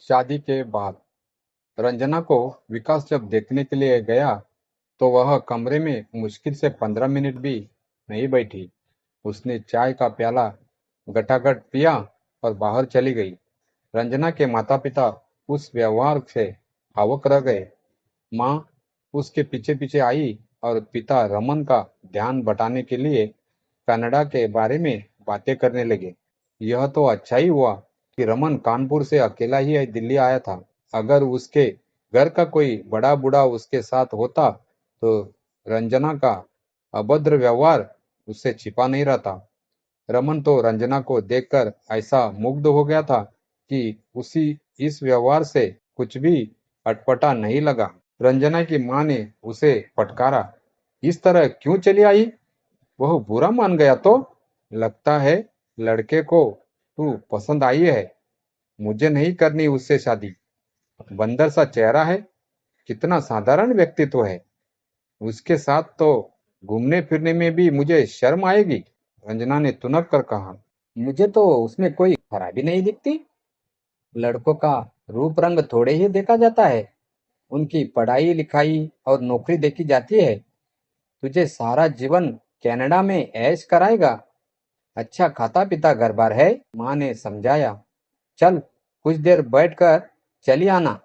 शादी के बाद रंजना को विकास जब देखने के लिए गया तो वह कमरे में मुश्किल से 15 मिनट भी नहीं बैठी। उसने चाय का प्याला गटागट पिया और बाहर चली गई। रंजना के माता पिता उस व्यवहार से भावुक रह गए। माँ उसके पीछे पीछे आई और पिता रमन का ध्यान बटाने के लिए कनाडा के बारे में बातें करने लगे। यह तो अच्छा ही हुआ कि रमन कानपुर से अकेला ही दिल्ली आया था। अगर उसके घर का कोई बड़ा बूढ़ा उसके साथ होता तो रंजना का अभद्र व्यवहार उससे छिपा नहीं रहता। रमन तो रंजना को देखकर ऐसा मुग्ध हो गया था कि उसी इस व्यवहार से कुछ भी अटपटा नहीं लगा। रंजना की माँ ने उसे फटकारा, इस तरह क्यों चली आई? वह बुरा मान गया तो? लगता है लड़के को तू पसंद आई है। मुझे नहीं करनी उससे शादी। बंदर सा चेहरा है, कितना साधारण व्यक्तित्व है। उसके साथ तो घूमने फिरने में भी मुझे शर्म आएगी। रंजना ने तुनक कर कहा, मुझे तो उसमें कोई खराबी नहीं दिखती। लड़कों का रूप रंग थोड़े ही देखा जाता है, उनकी पढ़ाई लिखाई और नौकरी देखी जाती है। तुझे सारा जीवन कनाडा में ऐश कराएगा। अच्छा खाता पीता घर बार है। माँ ने समझाया। चल कुछ देर बैठकर चली आना।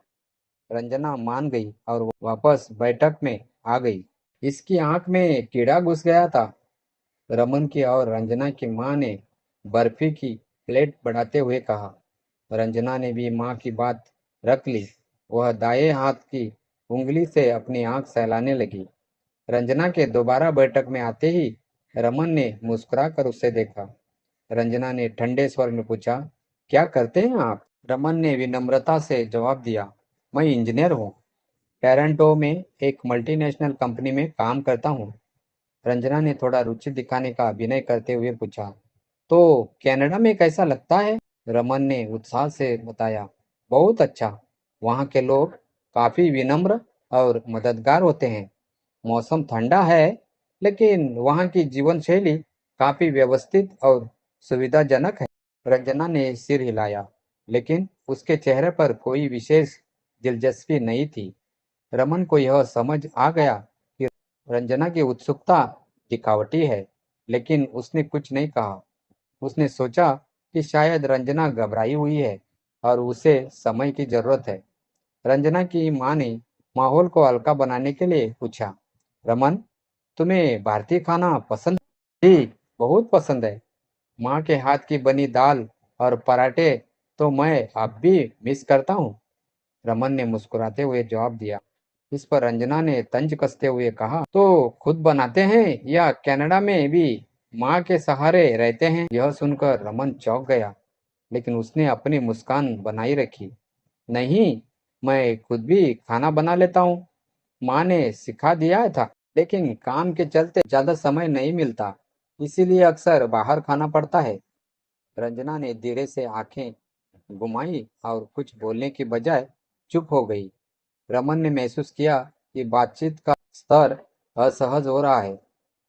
रंजना मान गई और वापस बैठक में आ गई। इसकी आंख में कीड़ा घुस गया था। रमन की और रंजना की माँ ने बर्फी की प्लेट बढ़ाते हुए कहा। रंजना ने भी माँ की बात रख ली। वह दाएं हाथ की उंगली से अपनी आंख सहलाने लगी। रंजना के दोबारा बैठक में आते ही रमन ने मुस्कुराकर उसे देखा। रंजना ने ठंडे स्वर में पूछा, क्या करते हैं आप? रमन ने विनम्रता से जवाब दिया, मैं इंजीनियर हूँ। टोरंटो में एक मल्टीनेशनल कंपनी में काम करता हूँ। रंजना ने थोड़ा रुचि दिखाने का अभिनय करते हुए पूछा, तो कनाडा में कैसा लगता है? रमन ने उत्साह से बताया, बहुत अच्छा। वहाँ के लोग काफी विनम्र और मददगार होते हैं। मौसम ठंडा है, लेकिन वहाँ की जीवन शैली काफी व्यवस्थित और सुविधाजनक है। रंजना ने सिर हिलाया, लेकिन उसके चेहरे पर कोई विशेष दिलचस्पी नहीं थी। रमन को यह समझ आ गया कि रंजना की उत्सुकता दिखावटी है, लेकिन उसने कुछ नहीं कहा। उसने सोचा कि शायद रंजना घबराई हुई है और उसे समय की जरूरत है। रंजना की माँ ने माहौल को हल्का बनाने के लिए पूछा, रमन, तुम्हें भारतीय खाना पसंद? जी, बहुत पसंद है। माँ के हाथ की बनी दाल और पराठे तो मैं अब भी मिस करता हूँ। रमन ने मुस्कुराते हुए जवाब दिया। इस पर रंजना ने तंज कसते हुए कहा, तो खुद बनाते हैं या कनाडा में भी माँ के सहारे रहते हैं? यह सुनकर रमन चौंक गया, लेकिन उसने अपनी मुस्कान बनाई रखी। नहीं, मैं खुद भी खाना बना लेता हूँ। माँ ने सिखा दिया था, लेकिन काम के चलते ज्यादा समय नहीं मिलता, इसीलिए अक्सर बाहर खाना पड़ता है। रंजना ने धीरे से आंखें घुमाई और कुछ बोलने की बजाय चुप हो गई। रमन ने महसूस किया कि बातचीत का स्तर असहज हो रहा है।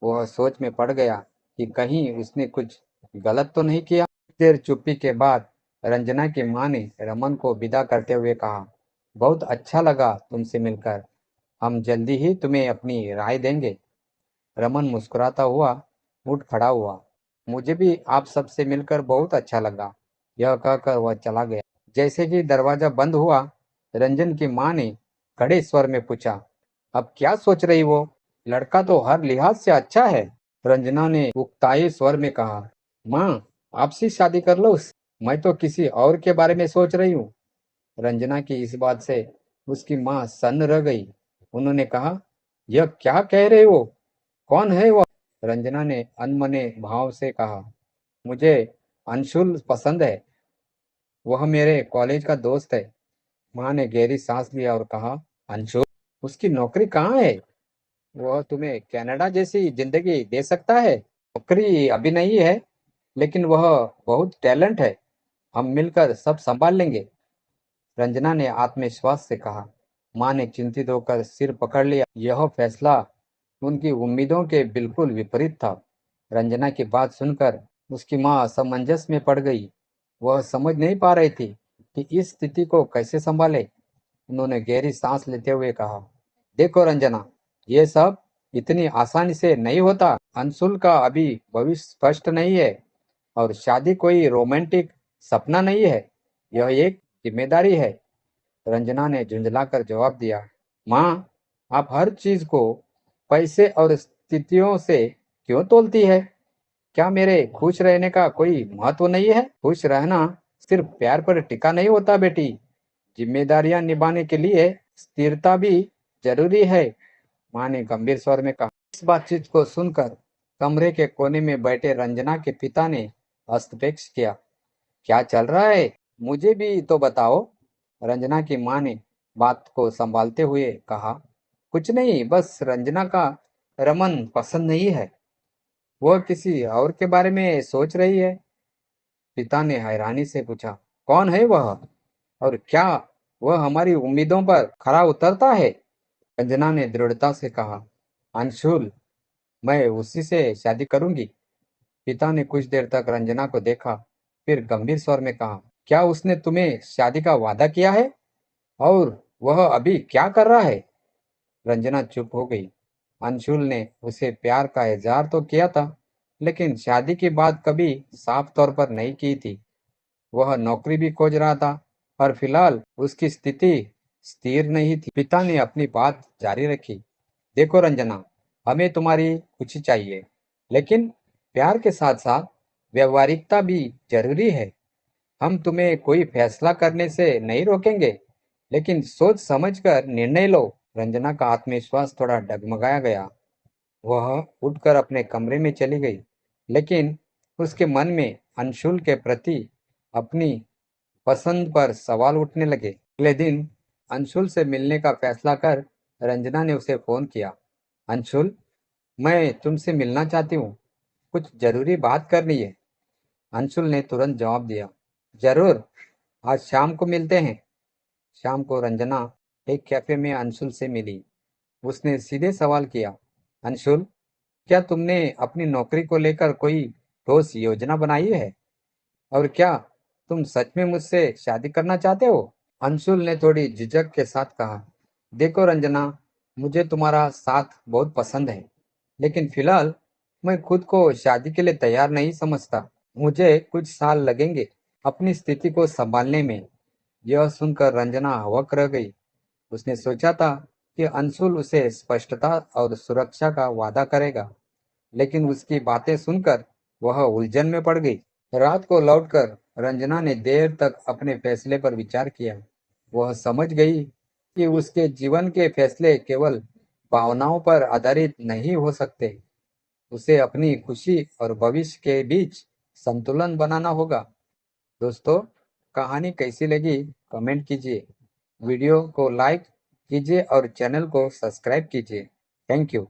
वह सोच में पड़ गया कि कहीं उसने कुछ गलत तो नहीं किया। देर चुप्पी के बाद रंजना की माँ ने रमन को विदा करते हुए कहा, बहुत अच्छा लगा तुमसे मिलकर। हम जल्दी ही तुम्हें अपनी राय देंगे। रमन मुस्कुराता हुआ उठ खड़ा हुआ। मुझे भी आप सबसे मिलकर बहुत अच्छा लगा। यह कहकर वह चला गया। जैसे ही दरवाजा बंद हुआ, रंजन की माँ ने कड़े स्वर में पूछा, अब क्या सोच रही हो? लड़का तो हर लिहाज से अच्छा है। रंजना ने उकताई स्वर में कहा, माँ, आपसी शादी कर लो। मैं तो किसी और के बारे में सोच रही हूँ। रंजना की इस बात से उसकी माँ सन्न रह गई। उन्होंने कहा, यह क्या कह रहे हो? कौन है वह? रंजना ने अनमने भाव से कहा, मुझे अंशुल पसंद है। वह मेरे कॉलेज का दोस्त है। माँ ने गहरी सांस लिया और कहा, अंशुल? उसकी नौकरी कहाँ है? वह तुम्हें कनाडा जैसी जिंदगी दे सकता है? नौकरी अभी नहीं है, लेकिन वह बहुत टैलेंट है। हम मिलकर सब संभाल लेंगे। रंजना ने आत्मविश्वास से कहा। माँ ने चिंतित होकर सिर पकड़ लिया। यह फैसला उनकी उम्मीदों के बिल्कुल विपरीत था। रंजना की बात सुनकर उसकी माँ असमंजस में पड़ गई। वह समझ नहीं पा रही थी कि इस स्थिति को कैसे संभाले। उन्होंने गहरी सांस लेते हुए कहा, देखो रंजना, ये सब इतनी आसानी से नहीं होता। अंशुल का अभी भविष्य स्पष्ट नहीं है और शादी कोई रोमांटिक सपना नहीं है, यह एक जिम्मेदारी है। रंजना ने झुंझलाकर जवाब दिया, माँ, आप हर चीज को पैसे और स्थितियों से क्यों तोलती है? क्या मेरे खुश रहने का कोई महत्व नहीं है? खुश रहना सिर्फ प्यार पर टिका नहीं होता बेटी। जिम्मेदारियां निभाने के लिए स्थिरता भी जरूरी है। माँ ने गंभीर स्वर में कहा। इस बातचीत को सुनकर कमरे के कोने में बैठे रंजना के पिता ने हस्तक्षेप किया। क्या चल रहा है, मुझे भी तो बताओ। रंजना की माँ ने बात को संभालते हुए कहा, कुछ नहीं, बस रंजना का रमन पसंद नहीं है, वह किसी और के बारे में सोच रही है। पिता ने हैरानी से पूछा, कौन है वह और क्या वह हमारी उम्मीदों पर खरा उतरता है? रंजना ने दृढ़ता से कहा, अंशुल, मैं उसी से शादी करूंगी। पिता ने कुछ देर तक रंजना को देखा, फिर गंभीर स्वर में कहा, क्या उसने तुम्हें शादी का वादा किया है और वह अभी क्या कर रहा है? रंजना चुप हो गई। अंशुल ने उसे प्यार का इजहार तो किया था, लेकिन शादी की बात कभी साफ तौर पर नहीं की थी। वह नौकरी भी खोज रहा था और फिलहाल उसकी स्थिति स्थिर नहीं थी। पिता ने अपनी बात जारी रखी, देखो रंजना, हमें तुम्हारी खुशी चाहिए, लेकिन प्यार के साथ साथ व्यवहारिकता भी जरूरी है। हम तुम्हें कोई फैसला करने से नहीं रोकेंगे, लेकिन सोच समझकर निर्णय लो। रंजना का आत्मविश्वास थोड़ा डगमगाया गया। वह उठकर अपने कमरे में चली गई, लेकिन उसके मन में अंशुल के प्रति अपनी पसंद पर सवाल उठने लगे। अगले दिन अंशुल से मिलने का फैसला कर रंजना ने उसे फोन किया। अंशुल, मैं तुमसे मिलना चाहती हूँ, कुछ जरूरी बात करनी है। अंशुल ने तुरंत जवाब दिया, जरूर, आज शाम को मिलते हैं। शाम को रंजना एक कैफे में अंशुल से मिली। उसने सीधे सवाल किया, अंशुल, क्या तुमने अपनी नौकरी को लेकर कोई ठोस योजना बनाई है और क्या तुम सच में मुझसे शादी करना चाहते हो? अंशुल ने थोड़ी झिझक के साथ कहा, देखो रंजना, मुझे तुम्हारा साथ बहुत पसंद है, लेकिन फिलहाल मैं खुद को शादी के लिए तैयार नहीं समझता। मुझे कुछ साल लगेंगे अपनी स्थिति को संभालने में। यह सुनकर रंजना अवाक रह गई। उसने सोचा था कि अंशुल उसे स्पष्टता और सुरक्षा का वादा करेगा, लेकिन उसकी बातें सुनकर वह उलझन में पड़ गई। रात को लौटकर रंजना ने देर तक अपने फैसले पर विचार किया। वह समझ गई कि उसके जीवन के फैसले केवल भावनाओं पर आधारित नहीं हो सकते। उसे अपनी खुशी और भविष्य के बीच संतुलन बनाना होगा। दोस्तों, कहानी कैसी लगी कमेंट कीजिए, वीडियो को लाइक कीजिए और चैनल को सब्सक्राइब कीजिए। Thank you.